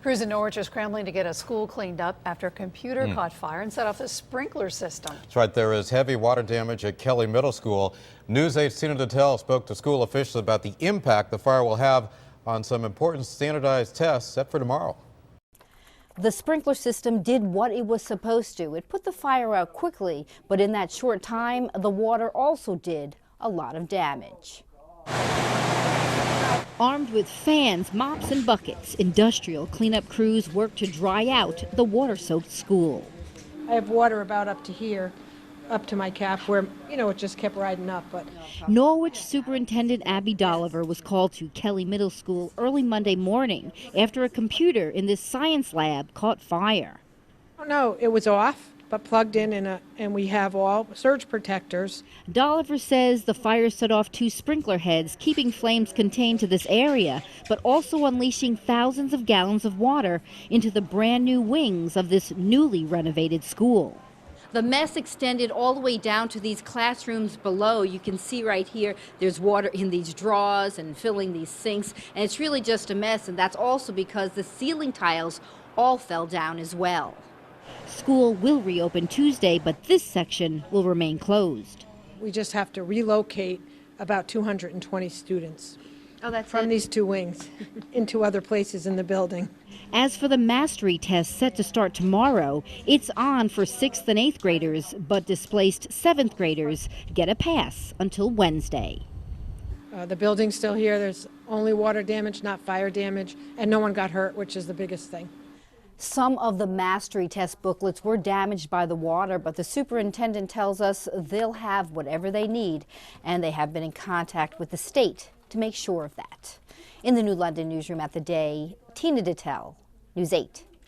Crews in Norwich are scrambling to get a school cleaned up after a computer caught fire and set off the sprinkler system. That's right. There is heavy water damage at Kelly Middle School. News 8's Tina Detel spoke to school officials about the impact the fire will have on some important standardized tests set for tomorrow. The sprinkler system did what it was supposed to. It put the fire out quickly, but in that short time, the water also did a lot of damage. Armed with fans, mops, and buckets, industrial cleanup crews work to dry out the water-soaked school. I have water about up to here, up to my calf, where, it just kept riding up. But Norwich Superintendent Abby Dolliver was called to Kelly Middle School early Monday morning after a computer in this science lab caught fire. oh no, it was off, but plugged in, and we have all surge protectors. Dolliver says the fire set off 2 sprinkler heads, keeping flames contained to this area, but also unleashing thousands of gallons of water into the brand new wings of this newly renovated school. The mess extended all the way down to these classrooms below. You can see right here, there's water in these drawers and filling these sinks, and it's really just a mess, and that's also because the ceiling tiles all fell down as well. School will reopen Tuesday, but this section will remain closed. We just have to relocate about 220 students from these 2 wings into other places in the building. As for the mastery test set to start tomorrow, it's on for 6th and 8th graders, but displaced 7th graders get a pass until Wednesday. The building's still here. There's only water damage, not fire damage, and no one got hurt, which is the biggest thing. Some of the mastery test booklets were damaged by the water, but the superintendent tells us they'll have whatever they need, and they have been in contact with the state to make sure of that. In the New London newsroom at the day, Tina Detel, News 8.